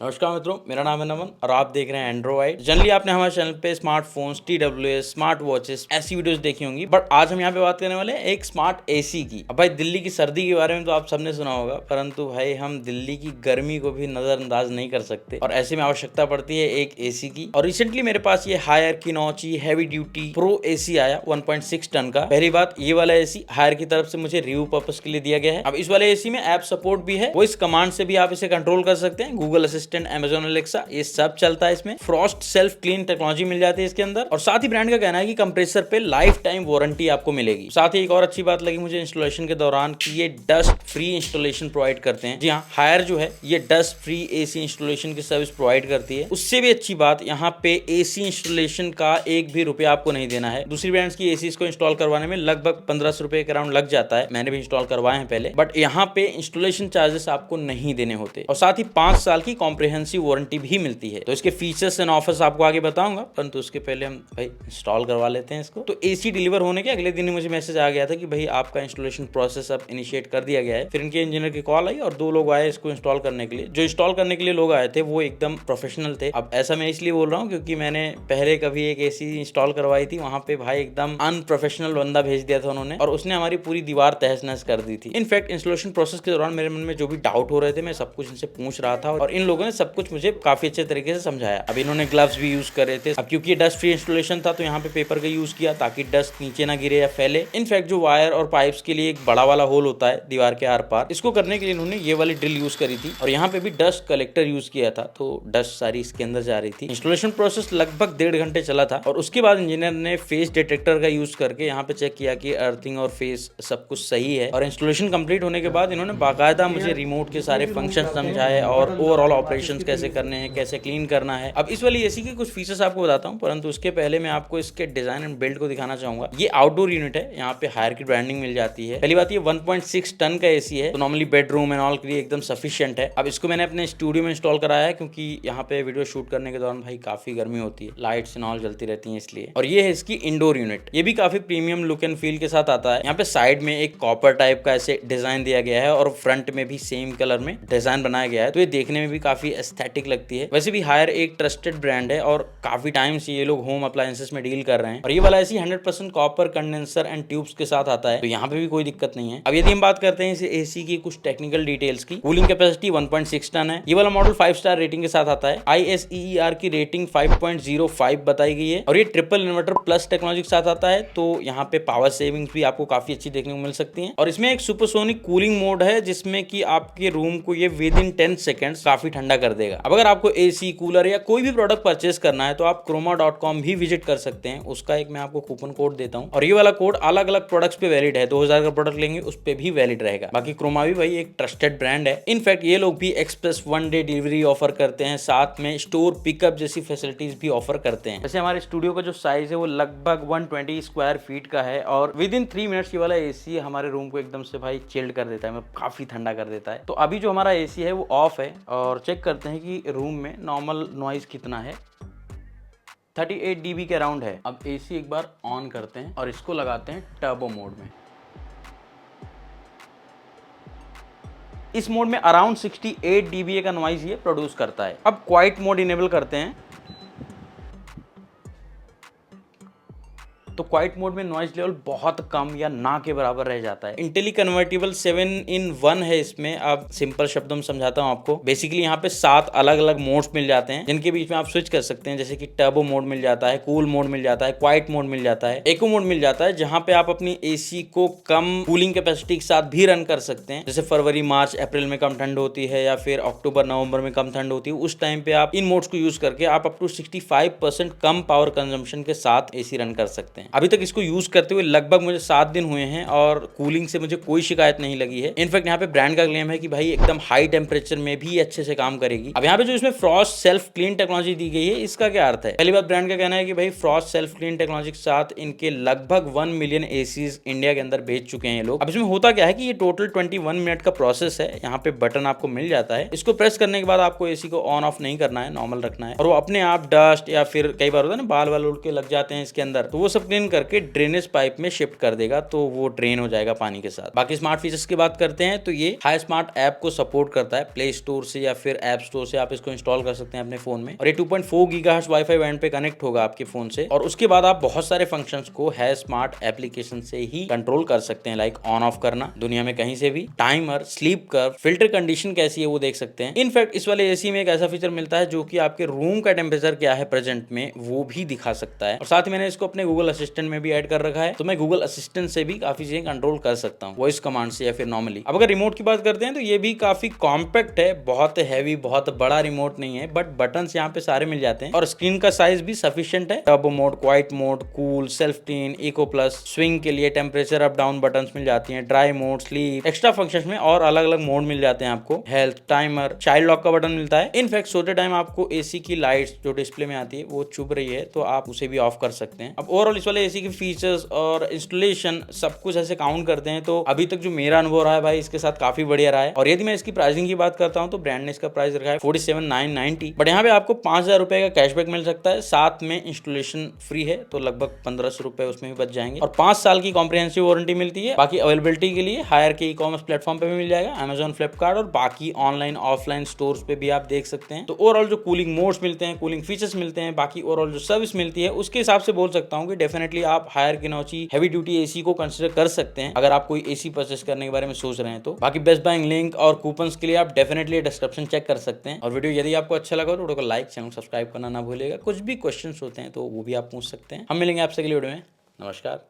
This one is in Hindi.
नमस्कार मित्रों, मेरा नाम है नमन और आप देख रहे हैं एंड्रॉइड। जनरली आपने हमारे चैनल पे स्मार्टफोन्स, TWS, स्मार्ट वॉचेस ऐसी वीडियोस देखी होंगी, बट आज हम यहाँ पे बात करने वाले हैं एक स्मार्ट एसी की। अब भाई दिल्ली की सर्दी के बारे में तो आप सबने सुना होगा, परंतु भाई हम दिल्ली की गर्मी को भी नजरअंदाज नहीं कर सकते और ऐसे में आवश्यकता पड़ती है एक एसी की। और रिसेंटली मेरे पास ये हायर की नौची हैवी ड्यूटी प्रो एसी आया 1.6 टन का। पहली बात, ये वाला एसी हायर की तरफ से मुझे रिव्यू पर्पस के लिए दिया गया है। अब इस वाले एसी में ऐप सपोर्ट भी है, वॉइस कमांड से भी आप इसे कंट्रोल कर सकते हैं। गूगल असिस्टेंट, Amazon Alexa, ये सब चलता है इसमें। फ्रॉस्ट सेल्फ क्लीन टेक्नोलॉजी मिल जाती है इसके अंदर। और साथ ही ब्रांड का कहना है कि कंप्रेसर पे लाइफ टाइम वारंटी आपको मिलेगी। साथ ही एक और अच्छी बात लगी मुझे इंस्टॉलेशन के दौरान कि ये डस्ट फ्री इंस्टॉलेशन प्रोवाइड करते हैं। जी हाँ, हायर जो है ये डस्ट फ्री एसी इंस्टॉलेशन की सर्विस प्रोवाइड करती है। उससे भी अच्छी बात, यहाँ पे एसी इंस्टॉलेशन का एक भी रुपया आपको नहीं देना है। दूसरी ब्रांड्स की एसी को इंस्टॉल करवाने में लगभग 1500 रुपए के अराउंड लग जाता है। मैंने भी इंस्टॉल करवाए हैं पहले, बट यहाँ पे इंस्टॉलेशन चार्जेस आपको नहीं देने होते। और साथ ही 5 साल की कॉम्प्रिहेंसिव वारंटी भी मिलती है। तो इसके फीचर्स एंड ऑफर्स आपको आगे बताऊंगा, परंतु उसके पहले हम भाई इंस्टॉल करवा लेते हैं इसको। तो एसी डिलीवर होने के अगले दिन ही मुझे मैसेज आ गया था कि भाई आपका इंस्टॉलेशन प्रोसेस अब इनिशिएट कर दिया गया है। फिर इनके इंजीनियर की कॉल आई और 2 लोग आए इसको इंस्टॉल करने के लिए। जो इंस्टॉल करने के लिए लोग आए थे वो एकदम प्रोफेशनल थे। अब ऐसा मैं इसलिए बोल रहा हूँ क्योंकि मैंने पहले कभी एक एसी इंस्टॉल करवाई थी, वहां पे भाई एकदम अनप्रोफेशनल बंदा भेज दिया था उन्होंने और उसने हमारी पूरी दीवार तहस नहस कर दी थी। इनफैक्ट इंस्टॉलेशन प्रोसेस के दौरान मेरे मन में जो भी डाउट हो रहे थे मैं सब कुछ इनसे पूछ रहा था और इन लोगों ने सब कुछ मुझे काफी अच्छे तरीके से समझाया। अब इन्होंने ग्लव्स भी यूज करे थे। अब क्योंकि डस्ट फ्री इंस्टॉलेशन था तो यहाँ पे पेपर का यूज किया ताकि डस्ट नीचे ना गिरे या फैले। इनफैक्ट जो वायर और पाइप्स के लिए एक बड़ा वाला होल होता है दीवार के आर पार, इसको करने के लिए इन्होंने ये वाली ड्रिल यूज करी थी और यहाँ पे भी डस्ट कलेक्टर यूज किया था, तो डस्ट सारी इसके अंदर जा रही थी। इंस्टॉलेशन प्रोसेस लगभग 1.5 घंटे चला था और उसके बाद इंजीनियर ने फेस डिटेक्टर का यूज करके यहाँ पे चेक किया कि अर्थिंग और फेस सब कुछ सही है। और इंस्टॉलेशन कंप्लीट होने के बाद इन्होंने बाकायदा मुझे रिमोट के सारे फंक्शन समझाए और ओवरऑल ऑपरेशंस कैसे करने हैं, कैसे क्लीन करना है। अब इस वाली एसी के कुछ फीचर्स आपको बताता हूं, परंतु उसके पहले मैं आपको इसके डिजाइन एंड बिल्ड को दिखाना चाहूंगा। ये आउटडोर यूनिट है, यहाँ पे हायर की ब्रांडिंग मिल जाती है। पहली बात, ये 1.6 टन का एसी है, तो नॉर्मली बेडरूम एंड ऑल के लिए एकदम सफिशिएंट है। अब इसको मैंने अपने स्टूडियो में इंस्टॉल कराया है क्योंकि यहाँ पे वीडियो शूट करने के दौरान भाई काफी गर्मी होती है, लाइट्स एंड ऑल जलती रहती है इसलिए। और ये है इसकी इंडोर यूनिट, ये भी काफी प्रीमियम लुक एंड फील के साथ आता है। यहाँ पे साइड में एक कॉपर टाइप का ऐसे डिजाइन दिया गया है और फ्रंट में भी सेम कलर में डिजाइन बनाया गया है, तो ये देखने में भी काफी एस्थेटिक लगती है। वैसे भी हायर एक ट्रस्टेड ब्रांड है और काफी टाइम से ये लोग होम अप्लायंसेस में डील कर रहे हैं। और ये वाला AC 100% copper condenser and tubes के साथ आता है, तो यहाँ पे भी कोई दिक्कत नहीं है। अब यदि हम बात करते हैं इस एसी की कुछ टेक्निकल डिटेल्स की, कूलिंग कैपेसिटी 1.6 टन है। ये वाला मॉडल 5 स्टार रेटिंग के साथ आता है। ISEER की रेटिंग 5.05 बताई गई है और ये ट्रिपल इन्वर्टर प्लस टेक्नोलॉजी के साथ आता है, तो यहाँ पे पावर सेविंग्स भी आपको काफी अच्छी देखने को मिल सकती है। और इसमें एक सुपरसोनिक कूलिंग मोड है जिसमें कि आपके रूम को ये विद इन 10 सेकेंड्स काफी ठंडा कर देगा। अब अगर आपको एसी, कूलर या कोई भी प्रोडक्ट परचेस करना है तो आप croma.com भी विजिट कर सकते हैं। उसका एक मैं आपको कूपन कोड देता हूं और ये वाला कोड अलग अलग प्रोडक्ट्स पे वैलिड है। 2000 का प्रोडक्ट लेंगे उस पे भी वैलिड रहेगा। बाकी क्रोमा भी भाई एक ट्रस्टेड ब्रांड है। इनफैक्ट ये लोग भी एक्सप्रेस 1 डे डिलीवरी ऑफर करते हैं, साथ में स्टोर पिकअप जैसी फैसिलिटीज भी ऑफर करते हैं। जैसे हमारे स्टूडियो का जो साइज है वो लगभग 120 स्क्वायर फीट का है और विद इन 3 मिनट्स ये वाला एसी हमारे रूम को एकदम से भाई चिल्ड कर देता है, मतलब काफी ठंडा कर देता है। तो अभी जो हमारा एसी है वो ऑफ है और चेक करते हैं कि रूम में नॉर्मल नॉइज कितना है। 38 dB के अराउंड है। अब एसी एक बार ऑन करते हैं और इसको लगाते हैं टर्बो मोड में। इस मोड में अराउंड 68 dBA का नॉइज ये प्रोड्यूस करता है। अब क्वाइट मोड इनेबल करते हैं तो क्वाइट मोड में नॉइज लेवल बहुत कम या ना के बराबर रह जाता है। इंटेली कन्वर्टेबल 7-in-1 है इसमें। अब सिंपल शब्दों में समझाता हूं आपको। बेसिकली यहाँ पे 7 अलग अलग मोड्स मिल जाते हैं जिनके बीच में आप स्विच कर सकते हैं, जैसे कि टर्बो मोड मिल जाता है, कूल मोड मिल जाता है, क्वाइट मोड मिल जाता है, एको मोड मिल जाता है, जहां पे आप अपनी एसी को कम कूलिंग कैपेसिटी के साथ भी रन कर सकते हैं। जैसे फरवरी, मार्च, अप्रैल में कम ठंड होती है या फिर अक्टूबर, नवंबर में कम ठंड होती है, उस टाइम पे आप इन मोड्स को यूज करके आप अप टू 65% कम पावर कंजम्पशन के साथ एसी रन कर सकते हैं। अभी तक इसको यूज करते हुए लगभग मुझे 7 दिन हुए हैं और कूलिंग से मुझे कोई शिकायत नहीं लगी है। इनफैक्ट यहाँ पे ब्रांड का क्लेम है कि भाई एकदम हाई टेम्परेचर में भी अच्छे से काम करेगी। अब यहाँ पे जो इसमें फ्रॉस्ट सेल्फ क्लीन टेक्नोलॉजी दी गई है, इसका क्या अर्थ है? पहली बात, ब्रांड का कहना है कि भाई फ्रॉस्ट सेल्फ क्लीन टेक्नोलॉजी के साथ इनके लगभग 1 मिलियन एसीज इंडिया के अंदर बेच चुके हैं लोग। अब इसमें होता क्या है कि ये टोटल 21 मिनट का प्रोसेस है। यहाँ पे बटन आपको मिल जाता है, इसको प्रेस करने के बाद आपको एसी को ऑन ऑफ नहीं करना है, नॉर्मल रखना है और वो अपने आप डस्ट या फिर कई बार होता है ना बाल वाल उड़ के लग जाते हैं इसके अंदर, तो वो सब क्लीन इन करके ड्रेनेज पाइप में शिफ्ट कर देगा, तो वो ड्रेन हो जाएगा पानी के साथ। बाकी स्मार्ट फीचर्स की बात करते हैं तो ये हाई स्मार्ट ऐप को सपोर्ट करता है। प्ले स्टोर से या फिर ऐप स्टोर से आप इसको इंस्टॉल कर सकते हैं अपने फोन में, और ये 2.4 गीगाहर्ट्ज वाईफाई बैंड पे कनेक्ट होगा आपके फोन से। और उसके बाद आप बहुत सारे फंक्शंस को है स्मार्ट एप्लीकेशन से ही कंट्रोल कर सकते हैं, लाइक ऑन ऑफ करना दुनिया में कहीं से भी, timer, sleep curve, filter condition कैसी है वो देख सकते हैं। इनफैक्ट इस वाले एसी में एक ऐसा फीचर मिलता है जो कि आपके रूम का टेम्परेचर क्या है प्रेजेंट में वो भी दिखा सकता है। और साथ ही मैंने इसको अपने गूगल असिस्टेंट में भी ऐड कर रखा है, तो मैं गूगल असिस्टेंट से भी काफी चीजें कंट्रोल कर सकता हूँ वॉइस कमांड से या फिर नॉर्मली। अब अगर रिमोट की बात करते हैं तो ये भी काफी कॉम्पैक्ट है, बहुत हैवी, बहुत बड़ा रिमोट नहीं है, बट बटन्स यहाँ पे सारे मिल जाते हैं और स्क्रीन का साइज भी सफिशिएंट है। Turbo mode, quiet mode, cool, self टीन, इको प्लस, स्विंग के लिए टेम्परेचर अप डाउन बटन्स मिल जाती हैं, dry mode, sleep, extra functions में और अलग अलग मोड मिल जाते हैं आपको, हेल्थ, टाइमर, चाइल्ड लॉक का बटन मिलता है। इनफैक्ट सोते टाइम आपको एसी की लाइट्स जो डिस्प्ले में आती है वो चुभ रही है तो आप उसे भी ऑफ कर सकते हैं। अब ओवरऑल इस वाले एसी के फीचर्स और इंस्टॉलेशन सब कुछ ऐसे काउंट करते हैं तो अभी तक जो मेरा अनुभव रहा है भाई इसके साथ काफी बढ़िया रहा है। और यदि मैं इसकी प्राइसिंग की बात करता हूँ तो ब्रांड ने इसका प्राइस रखा है 47,990, बट यहाँ पे आपको 5,000 रुपए का कैशबैक मिल सकता है, साथ में इंस्टॉलेशन फ्री है तो लगभग 1,500 रुपए उसमें भी बच जाएंगे, और 5 साल की कॉम्प्रिहेंसिव वारंटी मिलती है। बाकी अवेलेबिलिटी के लिए हायर के ई-कॉमर्स प्लेटफॉर्म पे भी मिल जाएगा, अमेजॉन, फ्लिपकार्ट और बाकी ऑनलाइन ऑफलाइन स्टोर्स पे भी आप देख सकते हैं। तो ओवरऑल जो कूलिंग मोड्स मिलते हैं, कूलिंग फीचर्स मिलते हैं, बाकी ओवरऑल जो सर्विस मिलती है उसके हिसाब से बोल सकता हूँ कि डेफिनेटली आप हायर की नौची हैवी ड्यूटी एसी को कंसिडर कर सकते हैं अगर आप कोई एसी परचेस करने के बारे में सोच रहे हैं तो। बाकी बेस्ट बाइंग लिंक और कूपन्स के लिए आप डेफिनेटली डिस्क्रिप्शन चेक कर सकते हैं। और वीडियो यदि आपको अच्छा लगा तो वीडियो को लाइक, चैनल सब्सक्राइब करना ना भूलिएगा। कुछ भी क्वेश्चंस होते हैं तो वो भी आप पूछ सकते हैं। हम मिलेंगे आपसे अगली वीडियो में। नमस्कार।